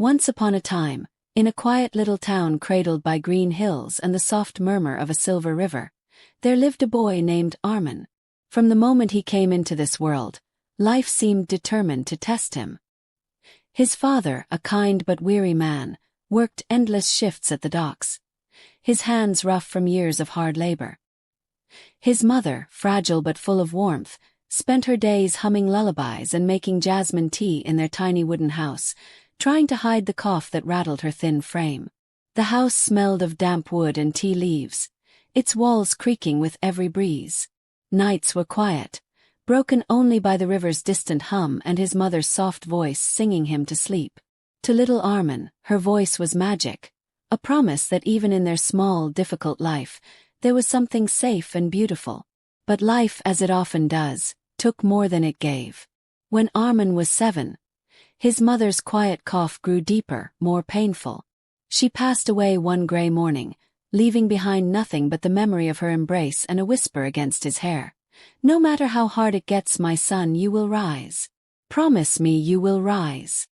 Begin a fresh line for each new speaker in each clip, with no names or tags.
Once upon a time, in a quiet little town cradled by green hills and the soft murmur of a silver river, there lived a boy named Arman. From the moment he came into this world, life seemed determined to test him. His father, a kind but weary man, worked endless shifts at the docks, his hands rough from years of hard labor. His mother, fragile but full of warmth, spent her days humming lullabies and making jasmine tea in their tiny wooden house, trying to hide the cough that rattled her thin frame. The house smelled of damp wood and tea leaves, its walls creaking with every breeze. Nights were quiet, broken only by the river's distant hum and his mother's soft voice singing him to sleep. To little Arman, her voice was magic, a promise that even in their small, difficult life, there was something safe and beautiful. But life, as it often does, took more than it gave. When Arman was 7, his mother's quiet cough grew deeper, more painful. She passed away one gray morning, leaving behind nothing but the memory of her embrace and a whisper against his hair. "No matter how hard it gets, my son, you will rise. Promise me you will rise."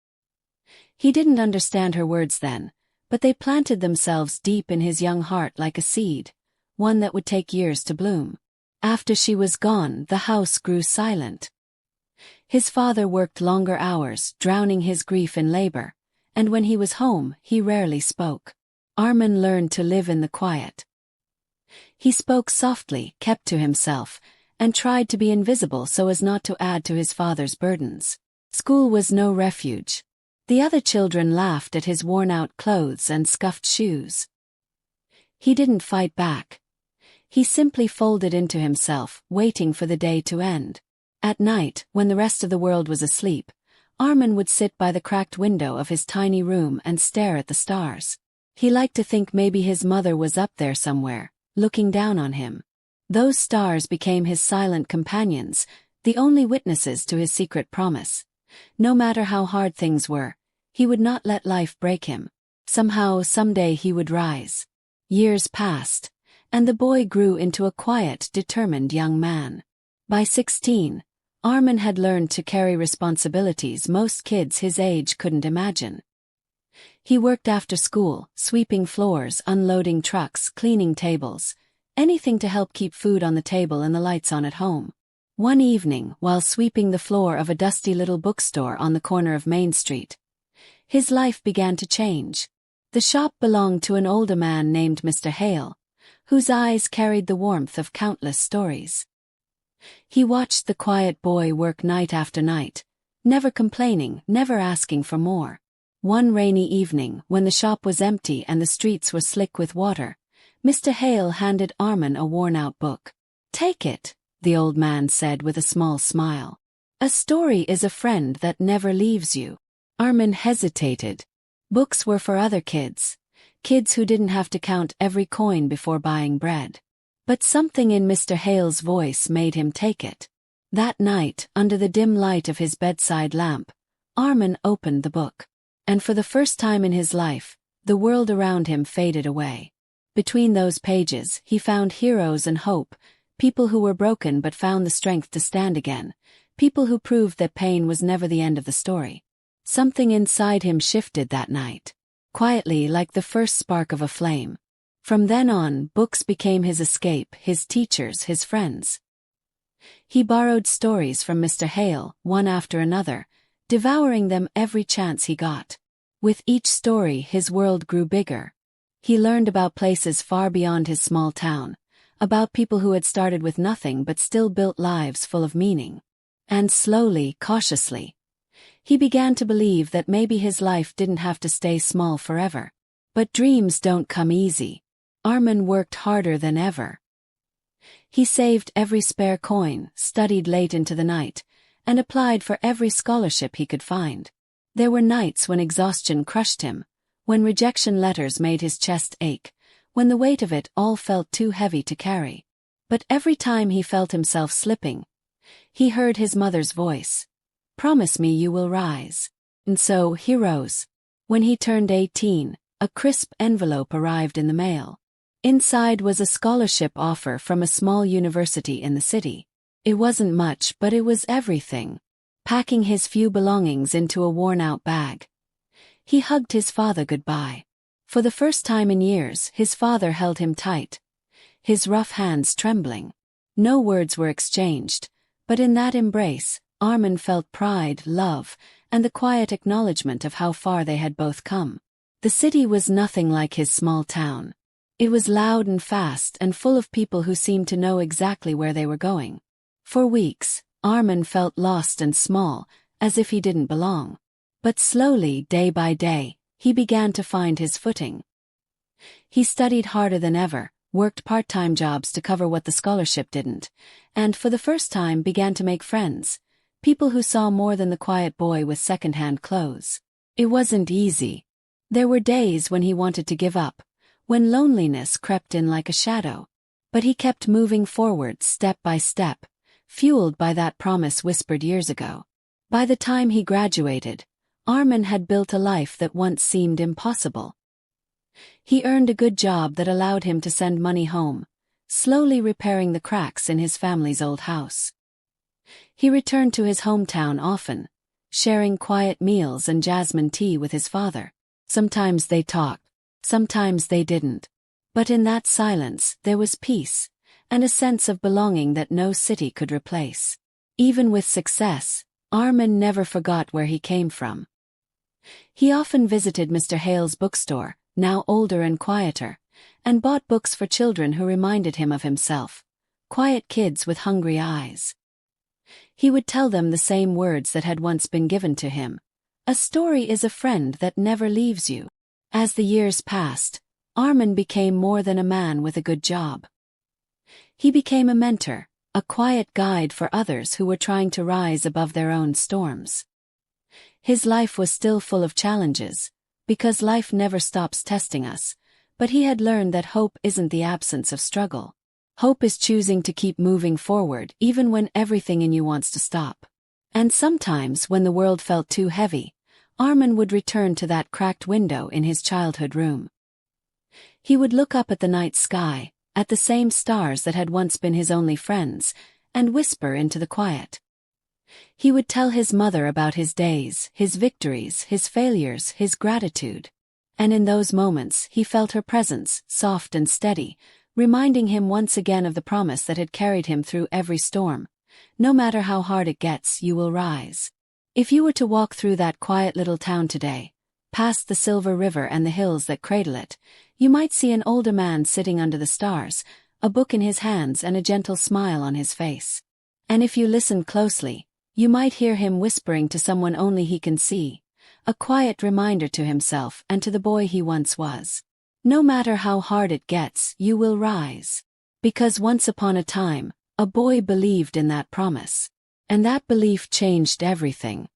He didn't understand her words then, but they planted themselves deep in his young heart like a seed, one that would take years to bloom. After she was gone, the house grew silent. His father worked longer hours, drowning his grief in labor, and when he was home, he rarely spoke. Arman learned to live in the quiet. He spoke softly, kept to himself, and tried to be invisible so as not to add to his father's burdens. School was no refuge. The other children laughed at his worn-out clothes and scuffed shoes. He didn't fight back. He simply folded into himself, waiting for the day to end. At night, when the rest of the world was asleep, Arman would sit by the cracked window of his tiny room and stare at the stars. He liked to think maybe his mother was up there somewhere, looking down on him. Those stars became his silent companions, the only witnesses to his secret promise. No matter how hard things were, he would not let life break him. Somehow, someday he would rise. Years passed, and the boy grew into a quiet, determined young man. By 16, Arman had learned to carry responsibilities most kids his age couldn't imagine. He worked after school, sweeping floors, unloading trucks, cleaning tables, anything to help keep food on the table and the lights on at home. One evening, while sweeping the floor of a dusty little bookstore on the corner of Main Street, his life began to change. The shop belonged to an older man named Mr. Hale, whose eyes carried the warmth of countless stories. He watched the quiet boy work night after night, never complaining, never asking for more. One rainy evening, when the shop was empty and the streets were slick with water, Mr. Hale handed Arman a worn-out book. "Take it," the old man said with a small smile. "A story is a friend that never leaves you." Arman hesitated. Books were for other kids who didn't have to count every coin before buying bread. But something in Mr. Hale's voice made him take it. That night, under the dim light of his bedside lamp, Arman opened the book. And for the first time in his life, the world around him faded away. Between those pages, he found heroes and hope, people who were broken but found the strength to stand again, people who proved that pain was never the end of the story. Something inside him shifted that night, quietly like the first spark of a flame. From then on, books became his escape, his teachers, his friends. He borrowed stories from Mr. Hale, one after another, devouring them every chance he got. With each story, his world grew bigger. He learned about places far beyond his small town, about people who had started with nothing but still built lives full of meaning. And slowly, cautiously, he began to believe that maybe his life didn't have to stay small forever. But dreams don't come easy. Arman worked harder than ever. He saved every spare coin, studied late into the night, and applied for every scholarship he could find. There were nights when exhaustion crushed him, when rejection letters made his chest ache, when the weight of it all felt too heavy to carry. But every time he felt himself slipping, he heard his mother's voice. "Promise me you will rise." And so he rose. When he turned 18, a crisp envelope arrived in the mail. Inside was a scholarship offer from a small university in the city. It wasn't much, but it was everything. Packing his few belongings into a worn-out bag, He hugged his father goodbye. For the first time in years, his father held him tight, his rough hands trembling. No words were exchanged, but in that embrace, Arman felt pride, love, and the quiet acknowledgement of how far they had both come. The city was nothing like his small town. It was loud and fast and full of people who seemed to know exactly where they were going. For weeks, Arman felt lost and small, as if he didn't belong. But slowly, day by day, he began to find his footing. He studied harder than ever, worked part-time jobs to cover what the scholarship didn't, and for the first time began to make friends, people who saw more than the quiet boy with second-hand clothes. It wasn't easy. There were days when he wanted to give up, when loneliness crept in like a shadow. But he kept moving forward step by step, fueled by that promise whispered years ago. By the time he graduated, Arman had built a life that once seemed impossible. He earned a good job that allowed him to send money home, slowly repairing the cracks in his family's old house. He returned to his hometown often, sharing quiet meals and jasmine tea with his father. Sometimes they talked, sometimes they didn't. But in that silence there was peace, and a sense of belonging that no city could replace. Even with success, Arman never forgot where he came from. He often visited Mr. Hale's bookstore, now older and quieter, and bought books for children who reminded him of himself, quiet kids with hungry eyes. He would tell them the same words that had once been given to him. A story is a friend that never leaves you. As the years passed, Arman became more than a man with a good job. He became a mentor, a quiet guide for others who were trying to rise above their own storms. His life was still full of challenges, because life never stops testing us, but he had learned that hope isn't the absence of struggle. Hope is choosing to keep moving forward even when everything in you wants to stop. And sometimes when the world felt too heavy, Arman would return to that cracked window in his childhood room. He would look up at the night sky, at the same stars that had once been his only friends, and whisper into the quiet. He would tell his mother about his days, his victories, his failures, his gratitude. And in those moments he felt her presence, soft and steady, reminding him once again of the promise that had carried him through every storm. No matter how hard it gets, you will rise. If you were to walk through that quiet little town today, past the silver river and the hills that cradle it, you might see an older man sitting under the stars, a book in his hands and a gentle smile on his face. And if you listen closely, you might hear him whispering to someone only he can see, a quiet reminder to himself and to the boy he once was. No matter how hard it gets, you will rise. Because once upon a time, a boy believed in that promise. And that belief changed everything.